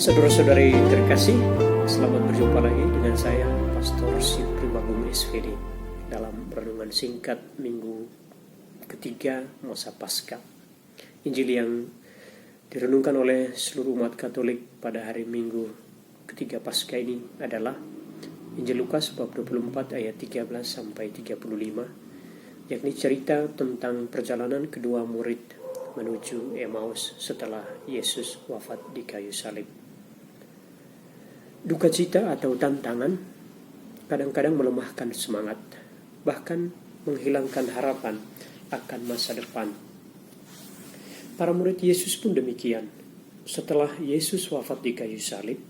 Saudara-saudari terkasih, selamat berjumpa lagi dengan saya, Pastor Syukri Bagum SVD, dalam renungan singkat minggu ketiga masa Paskah. Injil yang direnungkan oleh seluruh umat Katolik pada hari Minggu ketiga Paskah ini adalah Injil Lukas bab 24 ayat 13 sampai 35, yakni cerita tentang perjalanan kedua murid menuju Emmaus setelah Yesus wafat di kayu salib. Duka cita atau tantangan kadang-kadang melemahkan semangat, bahkan menghilangkan harapan akan masa depan. Para murid Yesus pun demikian. Setelah Yesus wafat di kayu salib,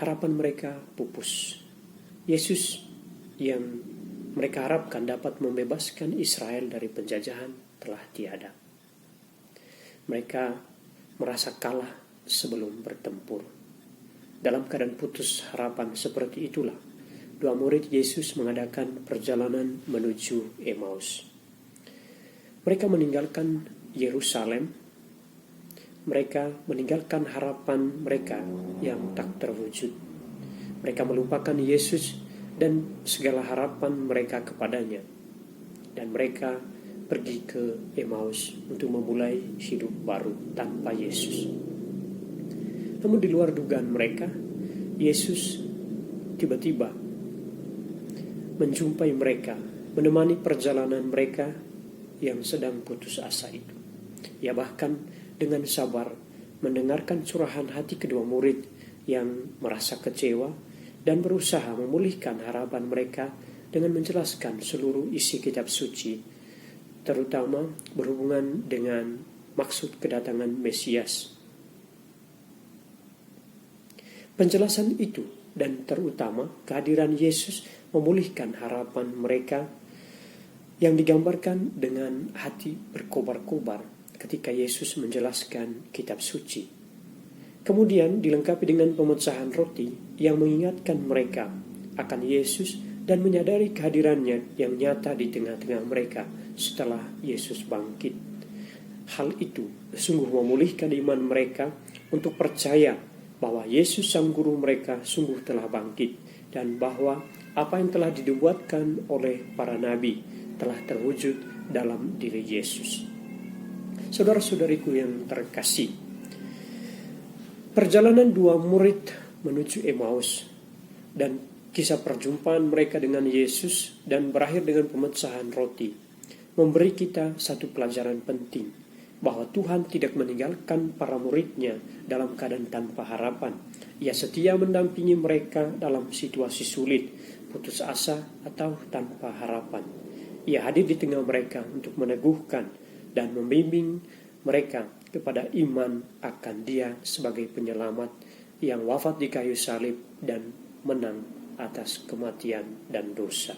harapan mereka pupus. Yesus yang mereka harapkan dapat membebaskan Israel dari penjajahan telah tiada. Mereka merasa kalah sebelum bertempur. Dalam keadaan putus harapan seperti itulah, dua murid Yesus mengadakan perjalanan menuju Emmaus. Mereka meninggalkan Yerusalem. Mereka meninggalkan harapan mereka yang tak terwujud. Mereka melupakan Yesus dan segala harapan mereka kepadanya. Dan mereka pergi ke Emmaus untuk memulai hidup baru tanpa Yesus. Namun di luar dugaan mereka, Yesus tiba-tiba menjumpai mereka, menemani perjalanan mereka yang sedang putus asa itu. Ia bahkan dengan sabar mendengarkan curahan hati kedua murid yang merasa kecewa dan berusaha memulihkan harapan mereka dengan menjelaskan seluruh isi kitab suci, terutama berhubungan dengan maksud kedatangan Mesias. Penjelasan itu dan terutama kehadiran Yesus memulihkan harapan mereka yang digambarkan dengan hati berkobar-kobar ketika Yesus menjelaskan kitab suci. Kemudian dilengkapi dengan pemecahan roti yang mengingatkan mereka akan Yesus dan menyadari kehadirannya yang nyata di tengah-tengah mereka setelah Yesus bangkit. Hal itu sungguh memulihkan iman mereka untuk percaya bahwa Yesus sang guru mereka sungguh telah bangkit dan bahwa apa yang telah dinubuatkan oleh para nabi telah terwujud dalam diri Yesus. Saudara-saudariku yang terkasih, perjalanan dua murid menuju Emmaus dan kisah perjumpaan mereka dengan Yesus dan berakhir dengan pemecahan roti memberi kita satu pelajaran penting, bahwa Tuhan tidak meninggalkan para muridnya dalam keadaan tanpa harapan. Ia setia mendampingi mereka dalam situasi sulit, putus asa atau tanpa harapan. Ia hadir di tengah mereka untuk meneguhkan dan membimbing mereka kepada iman akan Dia sebagai penyelamat yang wafat di kayu salib dan menang atas kematian dan dosa.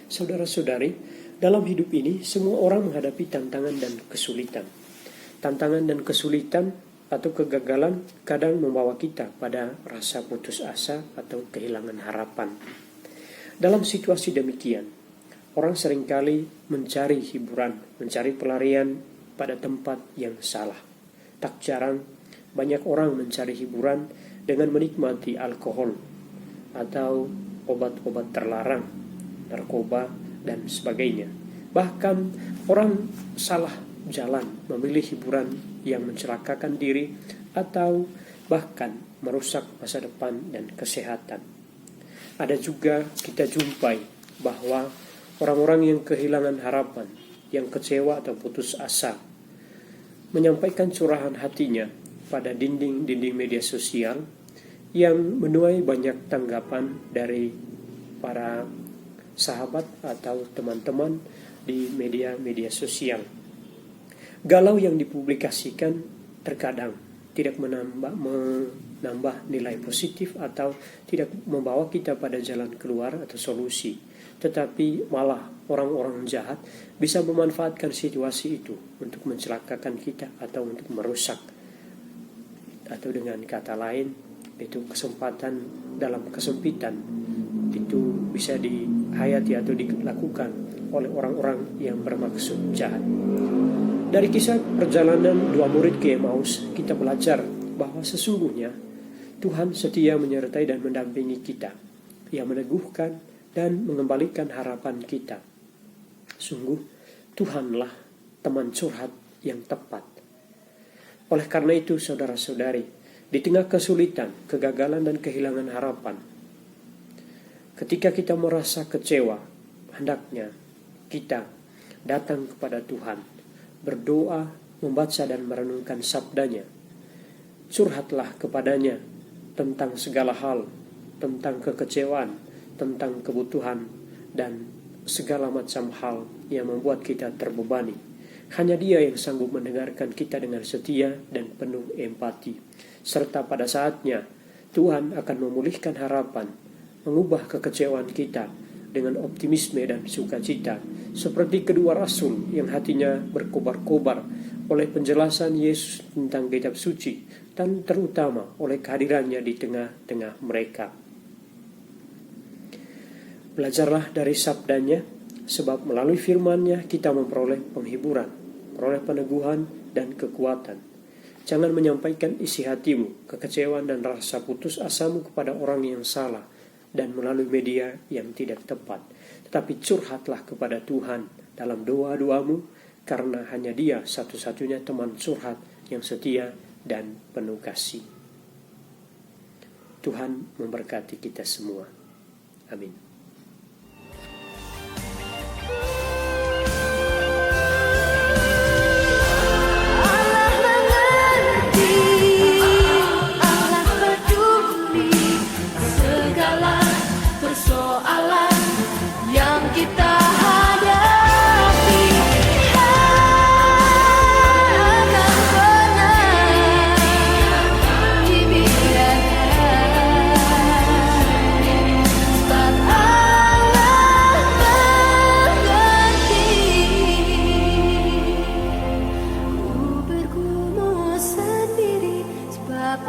Saudara-saudari, dalam hidup ini semua orang menghadapi tantangan dan kesulitan. Tantangan dan kesulitan atau kegagalan kadang membawa kita pada rasa putus asa atau kehilangan harapan. Dalam situasi demikian, orang seringkali mencari hiburan, mencari pelarian pada tempat yang salah. Tak jarang banyak orang mencari hiburan dengan menikmati alkohol atau obat-obat terlarang, narkoba, dan sebagainya. Bahkan orang salah jalan memilih hiburan yang mencelakakan diri atau bahkan merusak masa depan dan kesehatan. Ada juga kita jumpai bahwa orang-orang yang kehilangan harapan, yang kecewa atau putus asa, menyampaikan curahan hatinya pada dinding-dinding media sosial yang menuai banyak tanggapan dari para sahabat atau teman-teman di media-media sosial. Galau yang dipublikasikan terkadang tidak menambah nilai positif atau tidak membawa kita pada jalan keluar atau solusi, tetapi malah orang-orang jahat bisa memanfaatkan situasi itu untuk mencelakakan kita atau untuk merusak, atau dengan kata lain itu kesempatan dalam kesempitan itu bisa dihayati atau dilakukan oleh orang-orang yang bermaksud jahat. Dari kisah perjalanan dua murid ke Emmaus, kita belajar bahwa sesungguhnya Tuhan setia menyertai dan mendampingi kita. Ia meneguhkan dan mengembalikan harapan kita. Sungguh, Tuhanlah teman curhat yang tepat. Oleh karena itu, saudara-saudari, di tengah kesulitan, kegagalan, dan kehilangan harapan, ketika kita merasa kecewa, hendaknya kita datang kepada Tuhan, berdoa, membaca dan merenungkan sabdanya. Curhatlah kepadanya tentang segala hal, tentang kekecewaan, tentang kebutuhan, dan segala macam hal yang membuat kita terbebani. Hanya Dia yang sanggup mendengarkan kita dengan setia dan penuh empati. Serta pada saatnya, Tuhan akan memulihkan harapan, mengubah kekecewaan kita dengan optimisme dan sukacita, seperti kedua rasul yang hatinya berkobar-kobar oleh penjelasan Yesus tentang kitab suci, dan terutama oleh kehadirannya di tengah-tengah mereka. Belajarlah dari sabdanya, sebab melalui firman-Nya kita memperoleh penghiburan, peroleh peneguhan dan kekuatan. Jangan menyampaikan isi hatimu, kekecewaan dan rasa putus asamu kepada orang yang salah dan melalui media yang tidak tepat. Tetapi curhatlah kepada Tuhan dalam doa-doamu, karena hanya Dia satu-satunya teman curhat yang setia dan penuh kasih. Tuhan memberkati kita semua. Amin. Sendiri sebab